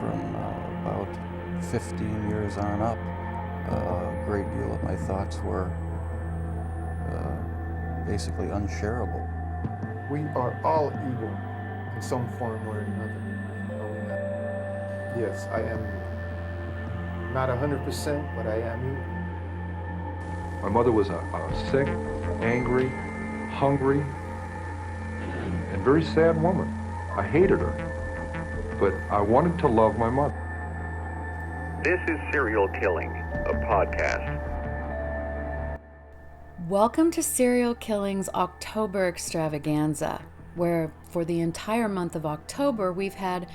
from about 15 years on up, a great deal of my thoughts were basically unshareable. We are all evil in some form or another. Yes, I am not 100%, but I am evil. My mother was a sick, angry, hungry, and very sad woman. I hated her, but I wanted to love my mother. This is Serial Killing, a podcast. Welcome to Serial Killing's October Extravaganza, where for the entire month of October we've had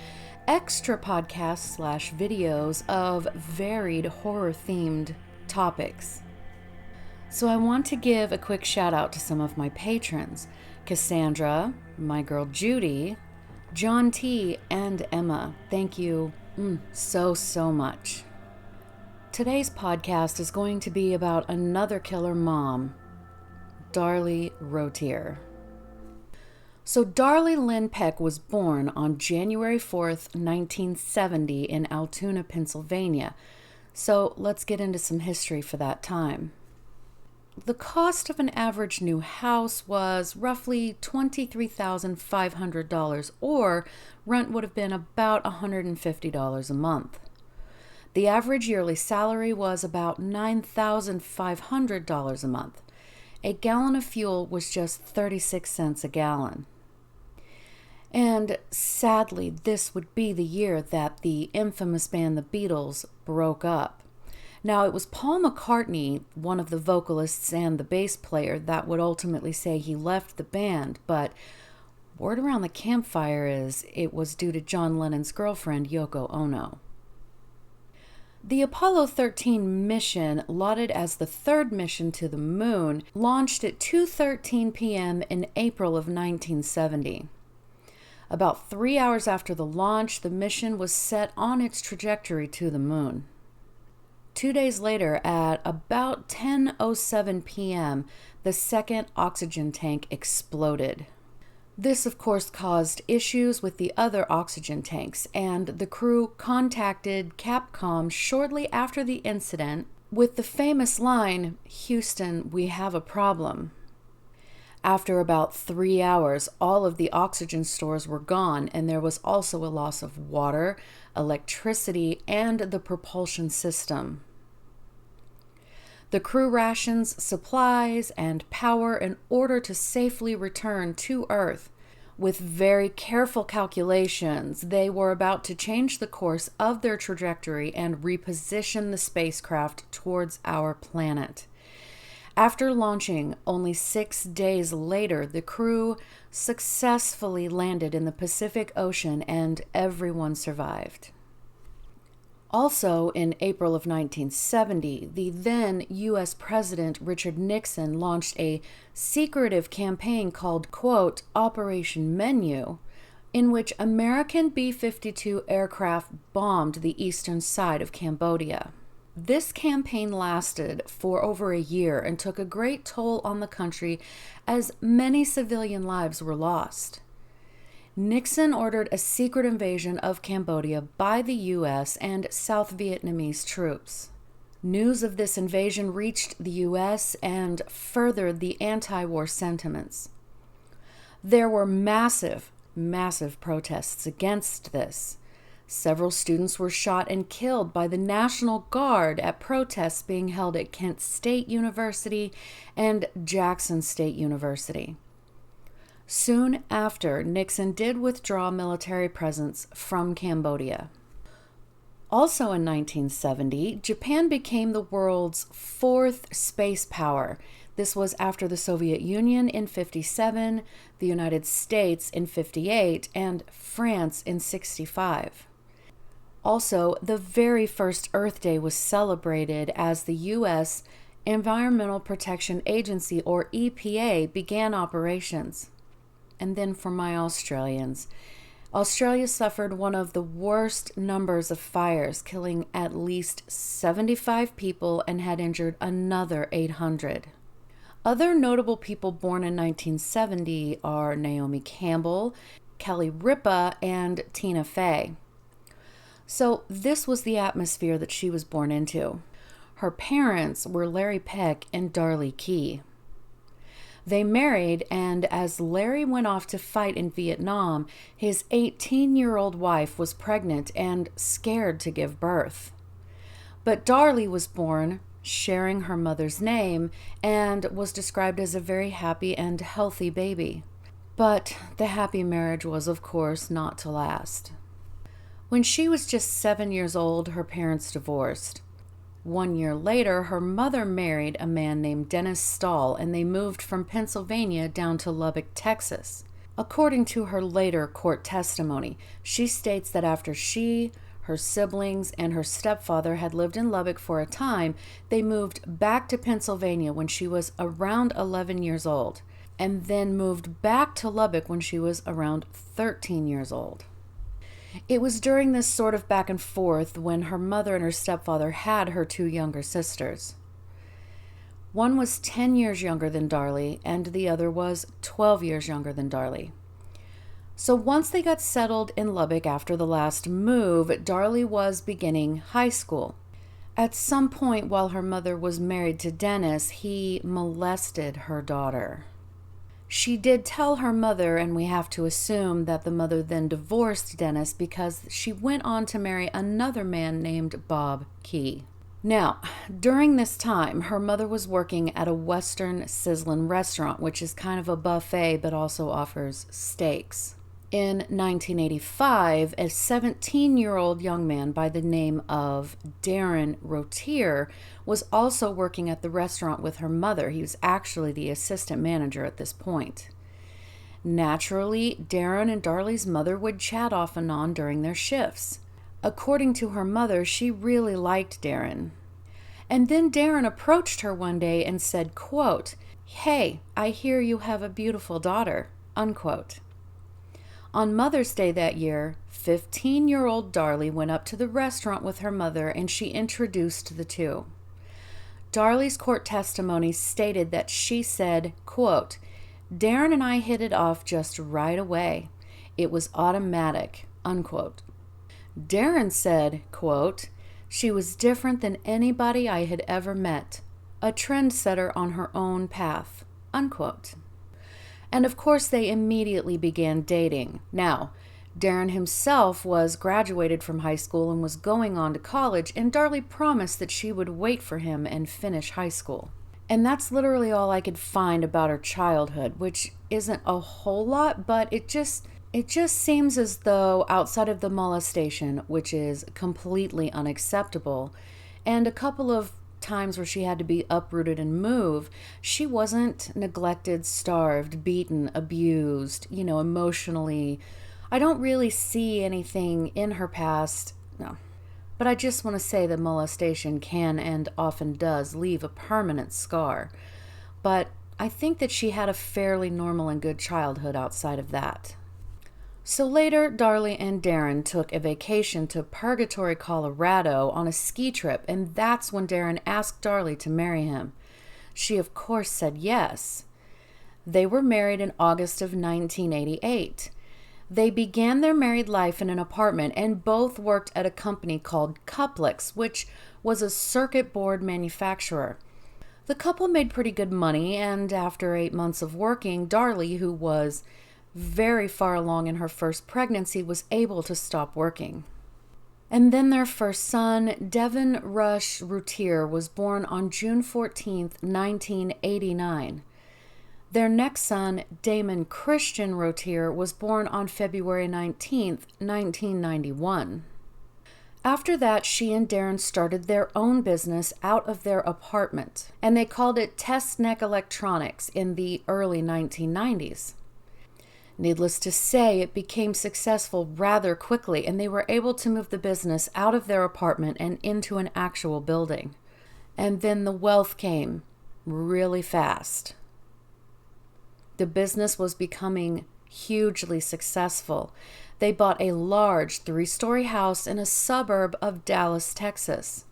extra podcasts / videos of varied horror-themed topics. So I want to give a quick shout out to some of my patrons: Cassandra, my girl Judy, John T, and Emma. Thank you so much. Today's podcast is going to be about another killer mom, Darlie Routier. So Darlie Lynn Peck was born on January 4th, 1970 in Altoona, Pennsylvania. So let's get into some history for that time. The cost of an average new house was roughly $23,500, or rent would have been about $150 a month. The average yearly salary was about $9,500 a month. A gallon of fuel was just 36 cents a gallon. And sadly, this would be the year that the infamous band The Beatles broke up. Now, it was Paul McCartney, one of the vocalists and the bass player, that would ultimately say he left the band, but word around the campfire is it was due to John Lennon's girlfriend, Yoko Ono. The Apollo 13 mission, lauded as the third mission to the moon, launched at 2:13 p.m. in April of 1970. About 3 hours after the launch, the mission was set on its trajectory to the moon. 2 days later, at about 10:07 p.m., the second oxygen tank exploded. This, of course, caused issues with the other oxygen tanks, and the crew contacted Capcom shortly after the incident with the famous line, "Houston, we have a problem." After about 3 hours, all of the oxygen stores were gone, and there was also a loss of water, electricity, and the propulsion system. The crew rations supplies and power in order to safely return to Earth. With very careful calculations, they were about to change the course of their trajectory and reposition the spacecraft towards our planet. After launching only 6 days later, the crew successfully landed in the Pacific Ocean and everyone survived. Also, in April of 1970, the then U.S. President Richard Nixon launched a secretive campaign called, quote, Operation Menu, in which American B-52 aircraft bombed the eastern side of Cambodia. This campaign lasted for over a year and took a great toll on the country as many civilian lives were lost. Nixon ordered a secret invasion of Cambodia by the U.S. and South Vietnamese troops. News of this invasion reached the U.S. and furthered the anti-war sentiments. There were massive protests against this. Several students were shot and killed by the National Guard at protests being held at Kent State University and Jackson State University. Soon after, Nixon did withdraw military presence from Cambodia. Also in 1970, Japan became the world's fourth space power. This was after the Soviet Union in 1957, the United States in 1958, and France in 1965. Also, the very first Earth Day was celebrated as the U.S. Environmental Protection Agency, or EPA, began operations. And then for my Australians, Australia suffered one of the worst numbers of fires, killing at least 75 people and had injured another 800. Other notable people born in 1970 are Naomi Campbell, Kelly Ripa, and Tina Fey. So this was the atmosphere that she was born into. Her parents were Larry Peck and Darlie Key. They married, and as Larry went off to fight in Vietnam, his 18-year-old wife was pregnant and scared to give birth. But Darlie was born, sharing her mother's name, and was described as a very happy and healthy baby. But the happy marriage was, of course, not to last. When she was just 7 years old, her parents divorced. 1 year later, her mother married a man named Dennis Stahl, and they moved from Pennsylvania down to Lubbock, Texas. According to her later court testimony, she states that after she, her siblings, and her stepfather had lived in Lubbock for a time, they moved back to Pennsylvania when she was around 11 years old, and then moved back to Lubbock when she was around 13 years old. It was during this sort of back and forth when her mother and her stepfather had her two younger sisters. One was 10 years younger than Darlie, and the other was 12 years younger than Darlie. So once they got settled in Lubbock after the last move, Darlie was beginning high school. At some point while her mother was married to Dennis, he molested her daughter. She did tell her mother, and we have to assume that the mother then divorced Dennis because she went on to marry another man named Bob Key. Now, during this time, her mother was working at a Western sizzlin' restaurant, which is kind of a buffet but also offers steaks. In 1985, a 17-year-old young man by the name of Darlie Routier was also working at the restaurant with her mother. He was actually the assistant manager at this point. Naturally, Darlie and Darlie's mother would chat off and on during their shifts. According to her mother, she really liked Darlie. And then Darlie approached her one day and said, quote, "Hey, I hear you have a beautiful daughter," unquote. On Mother's Day that year, 15-year-old Darlie went up to the restaurant with her mother and she introduced the two. Darlie's court testimony stated that she said, quote, "Darlie and I hit it off just right away. It was automatic," unquote. Darlie said, quote, "She was different than anybody I had ever met, a trendsetter on her own path," unquote. And of course, they immediately began dating. Now, Darlie himself was graduated from high school and was going on to college, and Darlie promised that she would wait for him and finish high school. And that's literally all I could find about her childhood, which isn't a whole lot, but it just seems as though outside of the molestation, which is completely unacceptable, and a couple of times where she had to be uprooted and move, she wasn't neglected, starved, beaten, abused, emotionally. I don't really see anything in her past, no. But I just want to say that molestation can and often does leave a permanent scar. But I think that she had a fairly normal and good childhood outside of that. So later, Darlie and Darlie took a vacation to Purgatory, Colorado on a ski trip, and that's when Darlie asked Darlie to marry him. She, of course, said yes. They were married in August of 1988. They began their married life in an apartment and both worked at a company called Couplix, which was a circuit board manufacturer. The couple made pretty good money, and after 8 months of working, Darlie, who was very far along in her first pregnancy, was able to stop working. And then their first son, Devin Rush Routier, was born on June 14th, 1989. Their next son, Damon Christian Routier, was born on February 19th, 1991. After that, she and Darlie started their own business out of their apartment, and they called it Test Neck Electronics in the early 1990s. Needless to say, it became successful rather quickly, and they were able to move the business out of their apartment and into an actual building. And then the wealth came really fast. The business was becoming hugely successful. They bought a large 3-story house in a suburb of Dallas, Texas.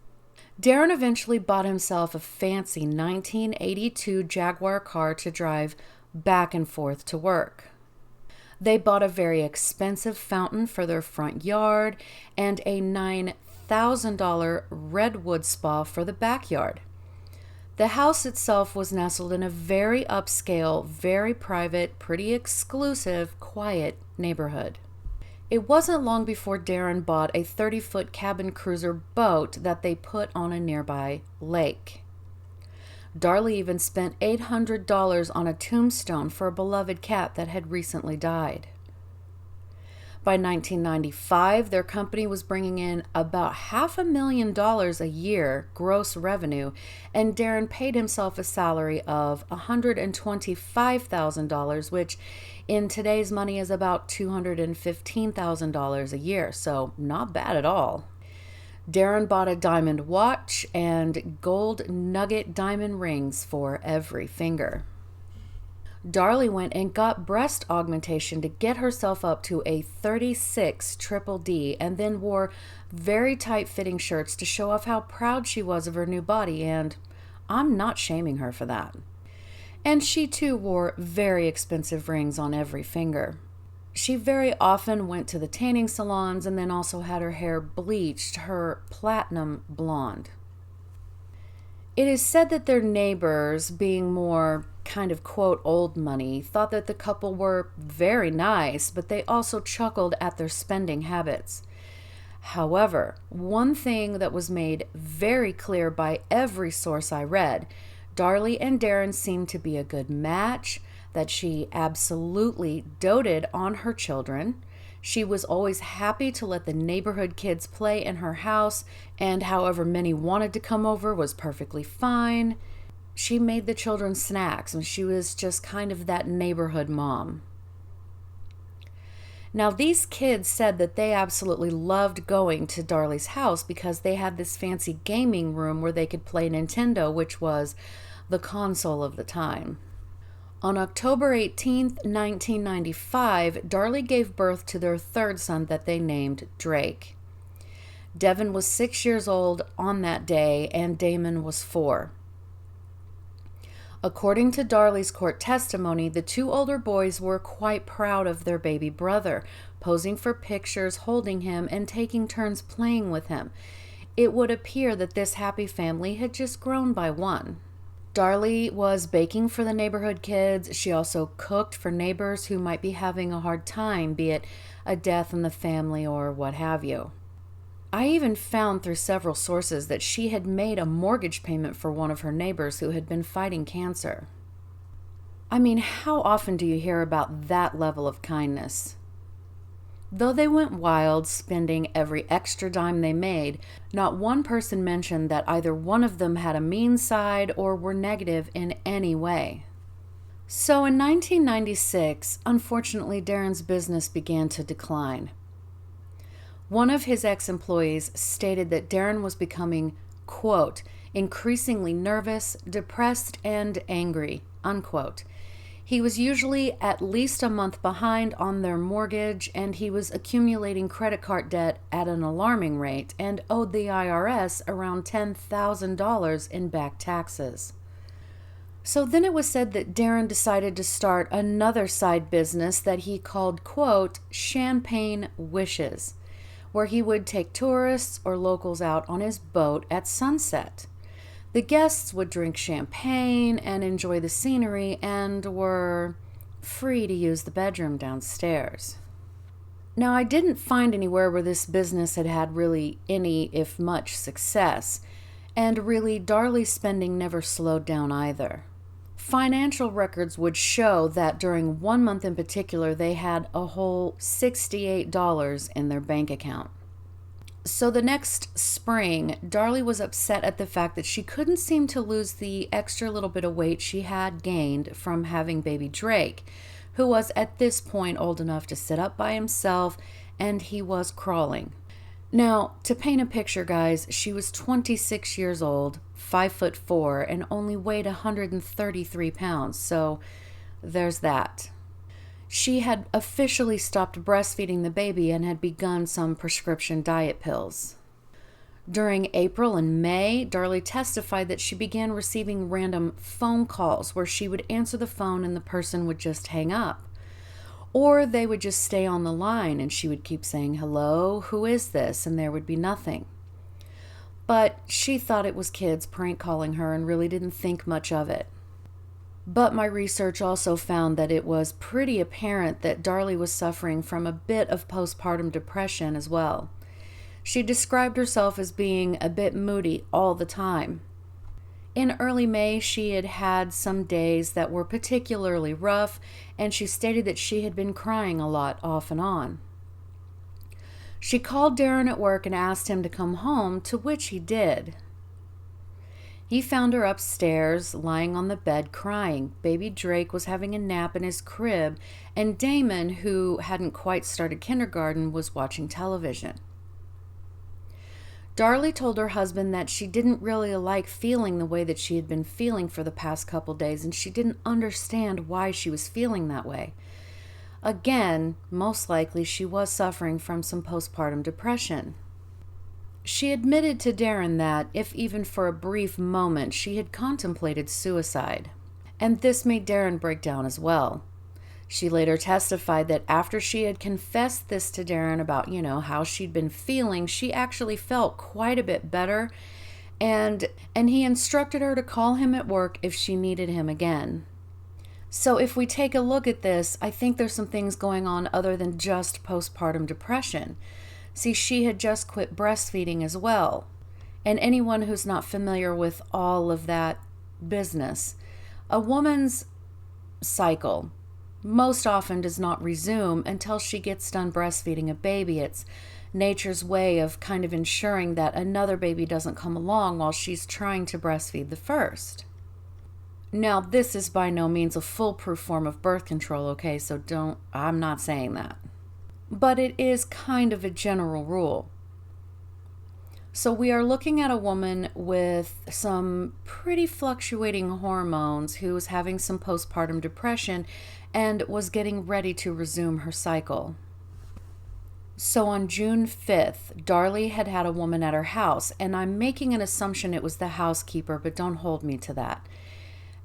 Darlie eventually bought himself a fancy 1982 Jaguar car to drive back and forth to work. They bought a very expensive fountain for their front yard and a $9,000 redwood spa for the backyard. The house itself was nestled in a very upscale, very private, pretty exclusive, quiet neighborhood. It wasn't long before Darren bought a 30-foot cabin cruiser boat that they put on a nearby lake. Darlie even spent $800 on a tombstone for a beloved cat that had recently died. By 1995, their company was bringing in about $500,000 a year gross revenue, and Darren paid himself a salary of $125,000, which in today's money is about $215,000 a year, so not bad at all. Darren bought a diamond watch and gold nugget diamond rings for every finger. Darlie went and got breast augmentation to get herself up to a 36 triple D, and then wore very tight-fitting shirts to show off how proud she was of her new body, and I'm not shaming her for that. And she too wore very expensive rings on every finger. She very often went to the tanning salons and then also had her hair bleached, her platinum blonde. It is said that their neighbors, being more kind of quote old money, thought that the couple were very nice, but they also chuckled at their spending habits. However, one thing that was made very clear by every source I read, Darlie and Darren seemed to be a good match, that she absolutely doted on her children. She was always happy to let the neighborhood kids play in her house, and however many wanted to come over was perfectly fine. She made the children snacks, and she was just kind of that neighborhood mom. Now, these kids said that they absolutely loved going to Darlie's house because they had this fancy gaming room where they could play Nintendo, which was the console of the time. On October 18th, 1995, Darlie gave birth to their third son that they named Drake. Devin was 6 years old on that day, and Damon was 4. According to Darlie's court testimony, the two older boys were quite proud of their baby brother, posing for pictures, holding him, and taking turns playing with him. It would appear that this happy family had just grown by one. Darlie was baking for the neighborhood kids. She also cooked for neighbors who might be having a hard time, be it a death in the family or what have you. I even found through several sources that she had made a mortgage payment for one of her neighbors who had been fighting cancer. I mean, how often do you hear about that level of kindness? Though they went wild, spending every extra dime they made, not one person mentioned that either one of them had a mean side or were negative in any way. So in 1996, unfortunately, Darren's business began to decline. One of his ex-employees stated that Darren was becoming, quote, increasingly nervous, depressed, and angry, unquote. He was usually at least a month behind on their mortgage, and he was accumulating credit card debt at an alarming rate and owed the IRS around $10,000 in back taxes. So then it was said that Darren decided to start another side business that he called, quote, Champagne Wishes, where he would take tourists or locals out on his boat at sunset. The guests would drink champagne and enjoy the scenery and were free to use the bedroom downstairs. Now, I didn't find anywhere where this business had had really any, if much, success, and really Darlie's spending never slowed down either. Financial records would show that during 1 month in particular, they had a whole $68 in their bank account. So the next spring, Darlie was upset at the fact that she couldn't seem to lose the extra little bit of weight she had gained from having baby Drake, who was at this point old enough to sit up by himself, and he was crawling. Now, to paint a picture, guys, she was 26 years old, 5'4", and only weighed 133 pounds, so there's that. She had officially stopped breastfeeding the baby and had begun some prescription diet pills. During April and May, Darlie testified that she began receiving random phone calls where she would answer the phone and the person would just hang up. Or they would just stay on the line and she would keep saying, "Hello, who is this?" and there would be nothing. But she thought it was kids prank calling her and really didn't think much of it. But my research also found that it was pretty apparent that Darlie was suffering from a bit of postpartum depression as well. She described herself as being a bit moody all the time. In early May, she had had some days that were particularly rough, and she stated that she had been crying a lot off and on. She called Darren at work and asked him to come home, to which he did. He found her upstairs, lying on the bed, crying. Baby Drake was having a nap in his crib, and Damon, who hadn't quite started kindergarten, was watching television. Darlie told her husband that she didn't really like feeling the way that she had been feeling for the past couple days, and she didn't understand why she was feeling that way. Again, most likely she was suffering from some postpartum depression. She admitted to Darren that, if even for a brief moment, she had contemplated suicide. And this made Darren break down as well. She later testified that after she had confessed this to Darren about, how she'd been feeling, she actually felt quite a bit better, and he instructed her to call him at work if she needed him again. So if we take a look at this, I think there's some things going on other than just postpartum depression. See, she had just quit breastfeeding as well. And anyone who's not familiar with all of that business, a woman's cycle most often does not resume until she gets done breastfeeding a baby. It's nature's way of kind of ensuring that another baby doesn't come along while she's trying to breastfeed the first. Now, this is by no means a foolproof form of birth control, okay? So I'm not saying that. But it is kind of a general rule. So we are looking at a woman with some pretty fluctuating hormones who was having some postpartum depression and was getting ready to resume her cycle. So on June 5th, Darlie had a woman at her house, and I'm making an assumption it was the housekeeper, but don't hold me to that.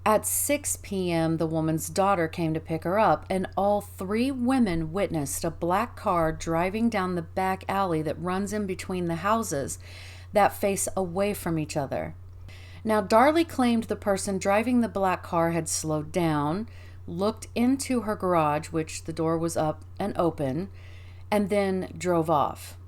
At 6 p.m., the woman's daughter came to pick her up, and all three women witnessed a black car driving down the back alley that runs in between the houses that face away from each other. Now, Darlie claimed the person driving the black car had slowed down, looked into her garage, which the door was up and open, and then drove off.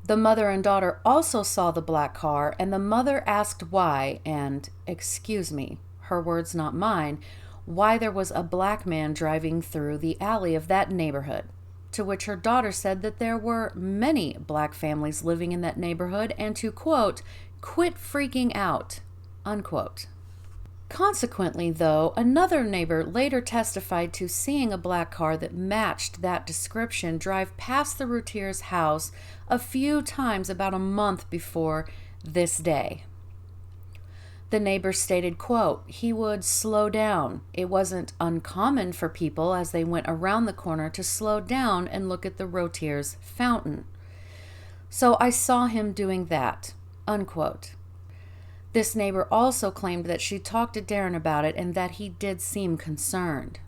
The mother and daughter also saw the black car, and the mother asked why, and, excuse me, her words not mine, why there was a black man driving through the alley of that neighborhood, to which her daughter said that there were many black families living in that neighborhood and to, quote, quit freaking out, unquote. Consequently, though, another neighbor later testified to seeing a black car that matched that description drive past the Routier's house a few times about a month before this day. The neighbor stated, quote, he would slow down. It wasn't uncommon for people as they went around the corner to slow down and look at the Routier's fountain. So I saw him doing that, unquote. This neighbor also claimed that she talked to Darren about it and that he did seem concerned.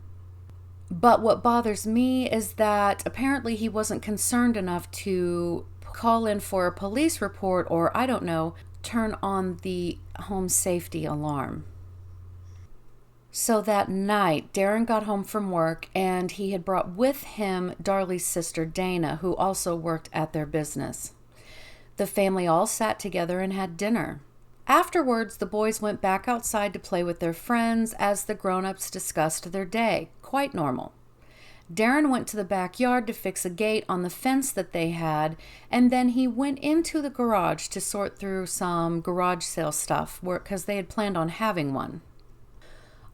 But what bothers me is that apparently he wasn't concerned enough to call in for a police report or, I don't know, turn on the home safety alarm. So that night, Darren got home from work and he had brought with him Darlie's sister Dana, who also worked at their business. The family all sat together and had dinner. Afterwards, the boys went back outside to play with their friends as the grown-ups discussed their day. Quite normal. Darren went to the backyard to fix a gate on the fence that they had, and then he went into the garage to sort through some garage sale stuff because they had planned on having one.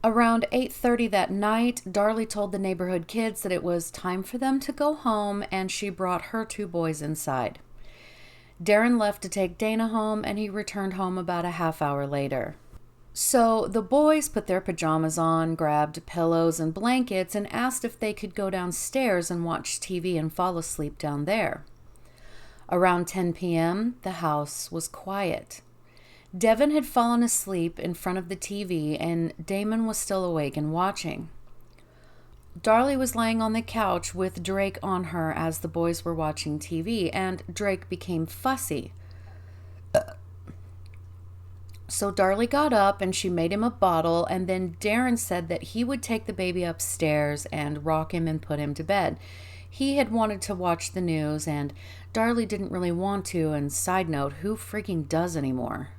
Around 8:30 that night, Darlie told the neighborhood kids that it was time for them to go home, and she brought her two boys inside. Darren left to take Dana home, and he returned home about a half hour later. So the boys put their pajamas on, grabbed pillows and blankets, and asked if they could go downstairs and watch TV and fall asleep down there. Around 10 p.m., the house was quiet. Devin had fallen asleep in front of the TV, and Damon was still awake and watching. Darlie was laying on the couch with Drake on her as the boys were watching TV, and Drake became fussy. So Darlie got up and she made him a bottle, and then Darren said that he would take the baby upstairs and rock him and put him to bed. He had wanted to watch the news, and Darlie didn't really want to, and side note, who freaking does anymore?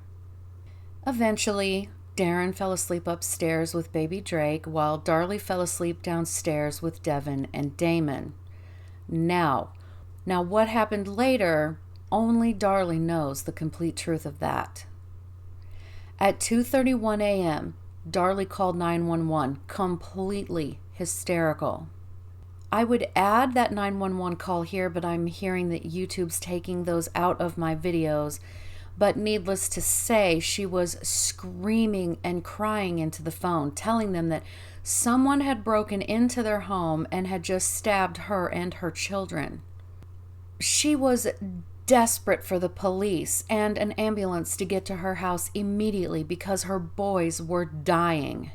Eventually, Darren fell asleep upstairs with baby Drake, while Darlie fell asleep downstairs with Devin and Damon. Now what happened later, only Darlie knows the complete truth of that. At 2:31 a.m., Darlie called 911, completely hysterical. I would add that 911 call here, but I'm hearing that YouTube's taking those out of my videos. But needless to say, she was screaming and crying into the phone, telling them that someone had broken into their home and had just stabbed her and her children. She was desperate for the police and an ambulance to get to her house immediately because her boys were dying.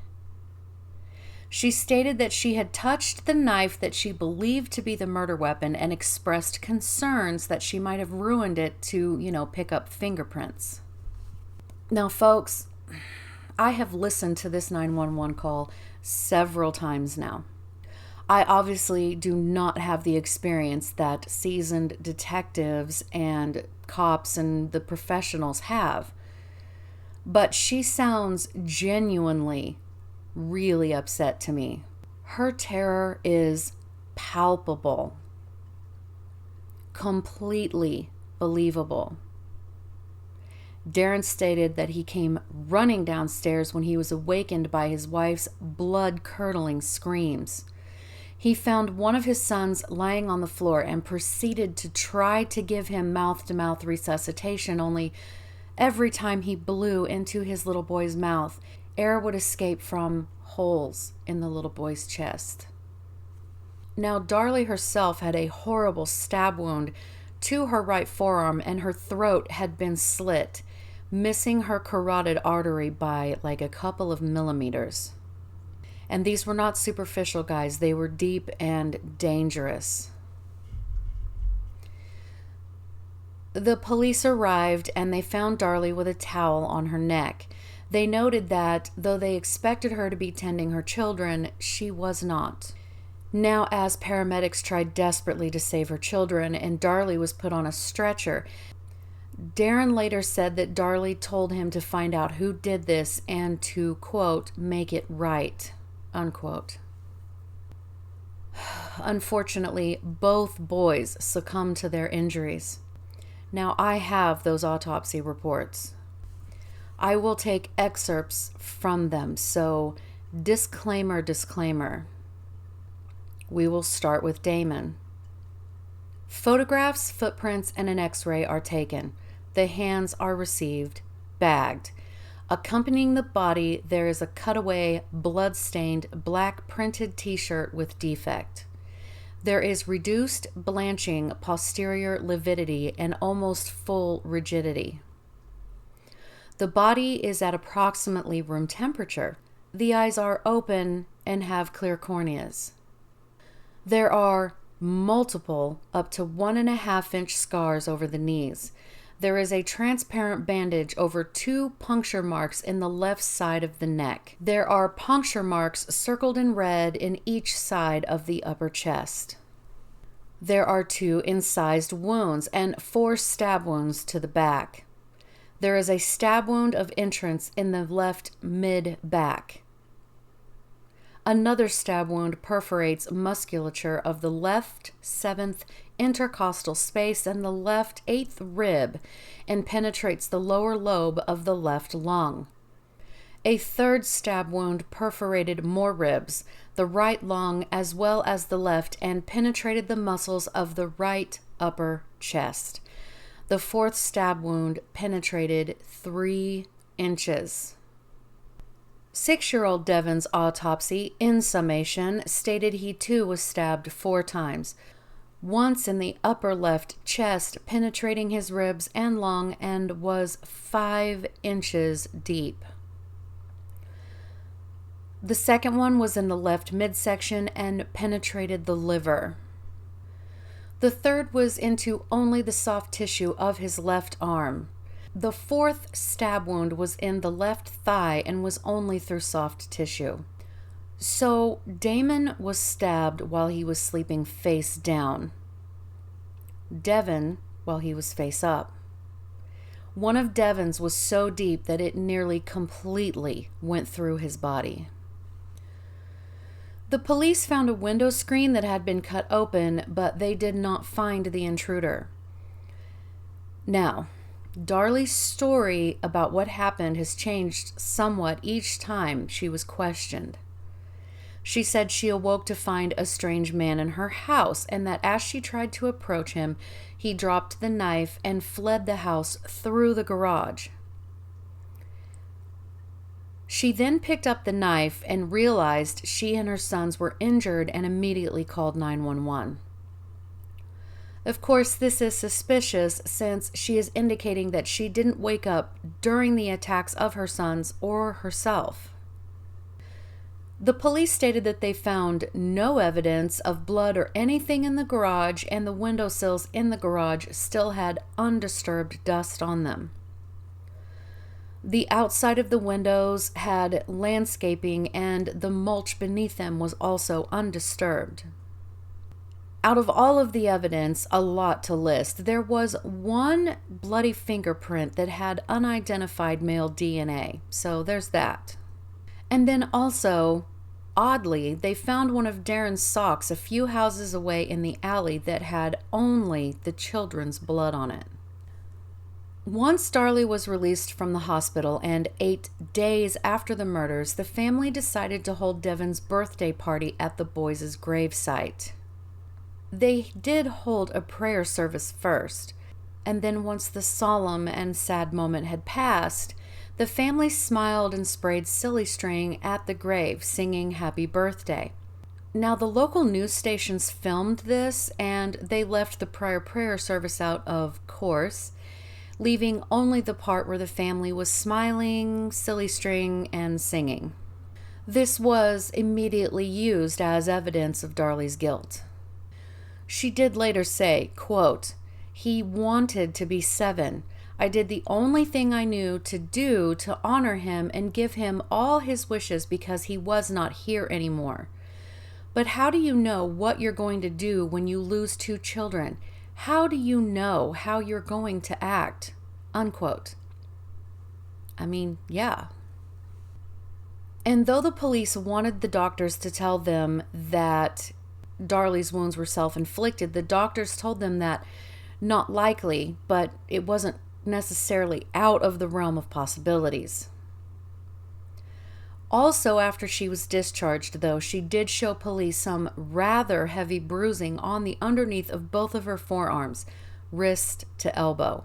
She stated that she had touched the knife that she believed to be the murder weapon and expressed concerns that she might have ruined it to, pick up fingerprints. Now, folks, I have listened to this 911 call several times now. I obviously do not have the experience that seasoned detectives and cops and the professionals have. But she sounds genuinely really upset to me. Her terror is palpable, completely believable. Darren stated that he came running downstairs when he was awakened by his wife's blood-curdling screams. He found one of his sons lying on the floor and proceeded to try to give him mouth-to-mouth resuscitation, only every time he blew into his little boy's mouth, air would escape from holes in the little boy's chest. Now, Darlie herself had a horrible stab wound to her right forearm, and her throat had been slit, missing her carotid artery by like a couple of millimeters. And these were not superficial, guys. They were deep and dangerous. The police arrived and they found Darlie with a towel on her neck. They noted that, though they expected her to be tending her children, she was not. Now, as paramedics tried desperately to save her children and Darlie was put on a stretcher, Darren later said that Darlie told him to find out who did this and to, quote, make it right, unquote. Unfortunately, both boys succumbed to their injuries. Now, I have those autopsy reports. I will take excerpts from them, so disclaimer. We will start with Damon. Photographs, footprints, and an x-ray are taken. The hands are received, bagged. Accompanying the body, there is a cutaway, blood-stained, black printed t-shirt with defect. There is reduced blanching, posterior lividity, and almost full rigidity. The body is at approximately room temperature. The eyes are open and have clear corneas. There are multiple, up to 1.5-inch scars over the knees. There is a transparent bandage over 2 puncture marks in the left side of the neck. There are puncture marks circled in red in each side of the upper chest. There are 2 incised wounds and 4 stab wounds to the back. There is a stab wound of entrance in the left mid-back. Another stab wound perforates musculature of the left 7th intercostal space and the left 8th rib and penetrates the lower lobe of the left lung. A third stab wound perforated more ribs, the right lung as well as the left, and penetrated the muscles of the right upper chest. The 4th stab wound penetrated 3 inches. 6-year-old Devin's autopsy, in summation, stated he too was stabbed 4 times. Once in the upper left chest, penetrating his ribs and lung, and was 5 inches deep. The second one was in the left midsection and penetrated the liver. The third was into only the soft tissue of his left arm. The fourth stab wound was in the left thigh and was only through soft tissue. So Damon was stabbed while he was sleeping face down. Devin while he was face up. One of Devin's was so deep that it nearly completely went through his body. The police found a window screen that had been cut open, but they did not find the intruder. Now, Darlie's story about what happened has changed somewhat each time she was questioned. She said she awoke to find a strange man in her house, and that as she tried to approach him, he dropped the knife and fled the house through the garage. She then picked up the knife and realized she and her sons were injured and immediately called 911. Of course, this is suspicious since she is indicating that she didn't wake up during the attacks of her sons or herself. The police stated that they found no evidence of blood or anything in the garage, and the windowsills in the garage still had undisturbed dust on them. The outside of the windows had landscaping, and the mulch beneath them was also undisturbed. Out of all of the evidence, a lot to list, there was one bloody fingerprint that had unidentified male DNA, so there's that. And then also, oddly, they found one of Darren's socks a few houses away in the alley that had only the children's blood on it. Once Darlie was released from the hospital and 8 days after the murders, the family decided to hold Devin's birthday party at the boys' gravesite. They did hold a prayer service first, and then once the solemn and sad moment had passed, the family smiled and sprayed silly string at the grave, singing happy birthday. Now, the local news stations filmed this, and they left the prior prayer service out, of course, leaving only the part where the family was smiling, silly string, and singing. This was immediately used as evidence of Darlie's guilt. She did later say, quote, "He wanted to be 7. I did the only thing I knew to do to honor him and give him all his wishes because he was not here anymore. But how do you know what you're going to do when you lose 2 children? How do you know how you're going to act?" Unquote. I mean, yeah. And though the police wanted the doctors to tell them that Darlie's wounds were self-inflicted, the doctors told them that not likely, but it wasn't necessarily out of the realm of possibilities. Also, after she was discharged, though, she did show police some rather heavy bruising on the underneath of both of her forearms, wrist to elbow.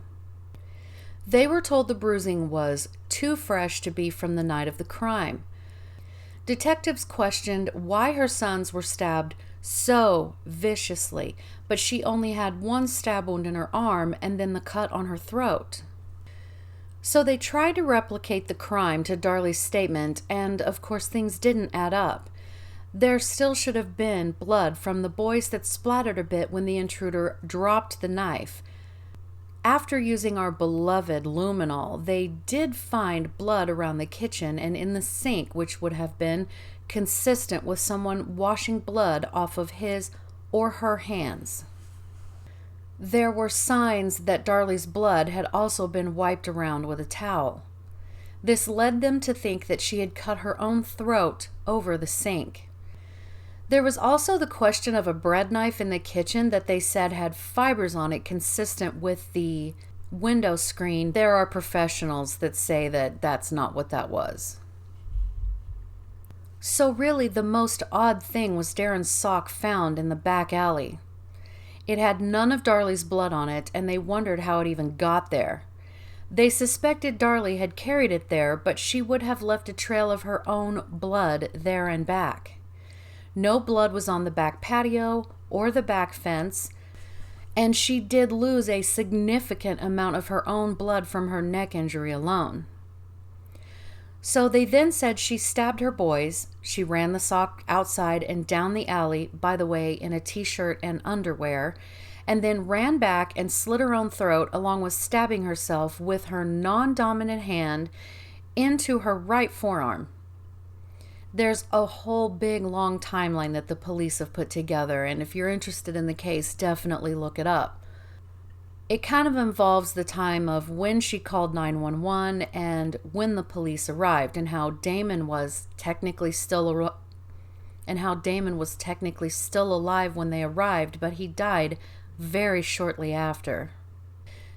They were told the bruising was too fresh to be from the night of the crime. Detectives questioned why her sons were stabbed so viciously, but she only had one stab wound in her arm and then the cut on her throat. So they tried to replicate the crime to Darlie's statement, and of course things didn't add up. There still should have been blood from the boys that splattered a bit when the intruder dropped the knife. After using our beloved luminol, they did find blood around the kitchen and in the sink, which would have been consistent with someone washing blood off of his or her hands. There were signs that Darlie's blood had also been wiped around with a towel. This led them to think that she had cut her own throat over the sink. There was also the question of a bread knife in the kitchen that they said had fibers on it consistent with the window screen. There are professionals that say that that's not what that was. So really, the most odd thing was Darren's sock found in the back alley. It had none of Darlie's blood on it, and they wondered how it even got there. They suspected Darlie had carried it there, but she would have left a trail of her own blood there and back. No blood was on the back patio or the back fence, and she did lose a significant amount of her own blood from her neck injury alone. So they then said she stabbed her boys. She ran the sock outside and down the alley, by the way, in a t-shirt and underwear, and then ran back and slit her own throat along with stabbing herself with her non-dominant hand into her right forearm. There's a whole big long timeline that the police have put together, and if you're interested in the case, definitely look it up. It kind of involves the time of when she called 911 and when the police arrived, and how Damon was technically still alive when they arrived, but he died very shortly after.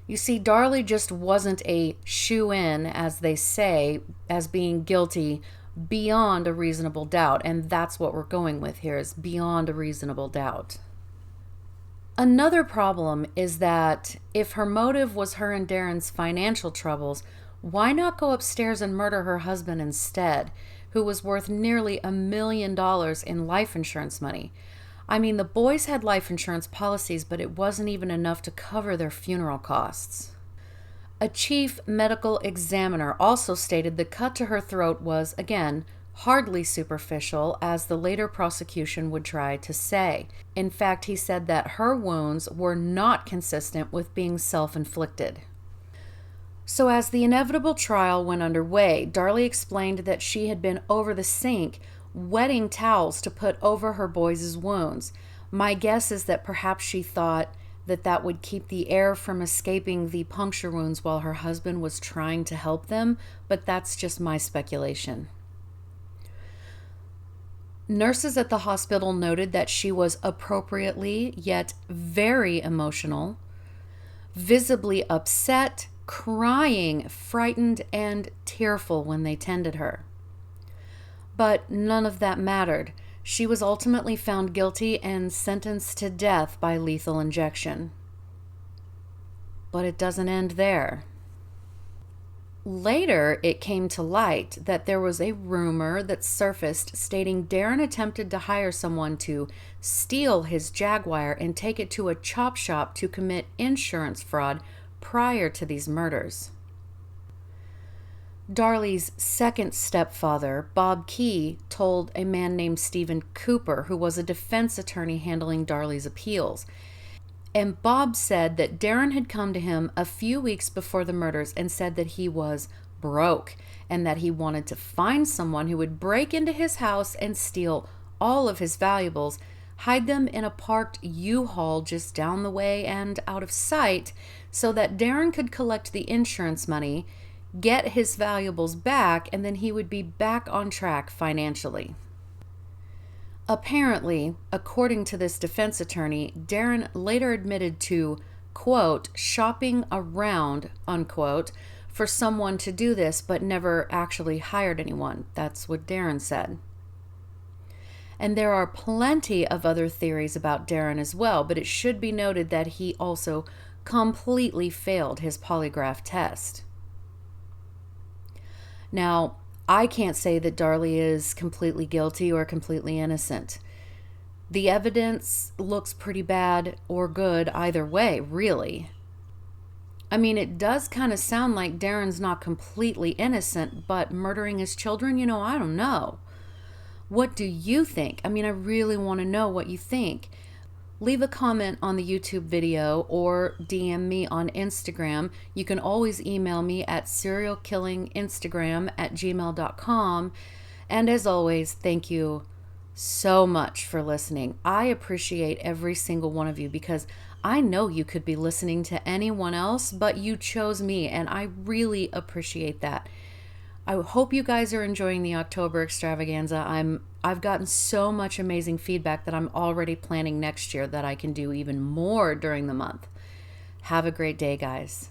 You see, Darlie just wasn't a shoo-in, as they say, as being guilty beyond a reasonable doubt, and that's what we're going with here, is beyond a reasonable doubt. Another problem is that if her motive was her and Darren's financial troubles, why not go upstairs and murder her husband instead, who was worth nearly $1 million in life insurance money? I mean, the boys had life insurance policies, but it wasn't even enough to cover their funeral costs. A chief medical examiner also stated the cut to her throat was, again, hardly superficial, as the later prosecution would try to say. In fact, he said that her wounds were not consistent with being self-inflicted. So as the inevitable trial went underway, Darlie explained that she had been over the sink wetting towels to put over her boys' wounds. My guess is that perhaps she thought that that would keep the air from escaping the puncture wounds while her husband was trying to help them, but that's just my speculation. Nurses at the hospital noted that she was appropriately, yet very emotional, visibly upset, crying, frightened, and tearful when they tended her. But none of that mattered. She was ultimately found guilty and sentenced to death by lethal injection. But it doesn't end there. Later, it came to light that there was a rumor that surfaced stating Darren attempted to hire someone to steal his Jaguar and take it to a chop shop to commit insurance fraud prior to these murders. Darlie's second stepfather, Bob Key, told a man named Stephen Cooper, who was a defense attorney handling Darlie's appeals. And Bob said that Darren had come to him a few weeks before the murders and said that he was broke and that he wanted to find someone who would break into his house and steal all of his valuables, hide them in a parked U-Haul just down the way and out of sight so that Darren could collect the insurance money, get his valuables back, and then he would be back on track financially. Apparently, according to this defense attorney, Darren later admitted to, quote, shopping around, unquote, for someone to do this, but never actually hired anyone. That's what Darren said. And there are plenty of other theories about Darren as well, but it should be noted that he also completely failed his polygraph test. Now, I can't say that Darlie is completely guilty or completely innocent. The evidence looks pretty bad or good either way, really. I mean, it does kind of sound like Darren's not completely innocent, but murdering his children, I don't know. What do you think? I mean, I really want to know what you think. Leave a comment on the YouTube video or DM me on Instagram. You can always email me at serialkillinginstagram@gmail.com. And as always, thank you so much for listening. I appreciate every single one of you because I know you could be listening to anyone else, but you chose me, and I really appreciate that. I hope you guys are enjoying the October Extravaganza. I've gotten so much amazing feedback that I'm already planning next year that I can do even more during the month. Have a great day, guys.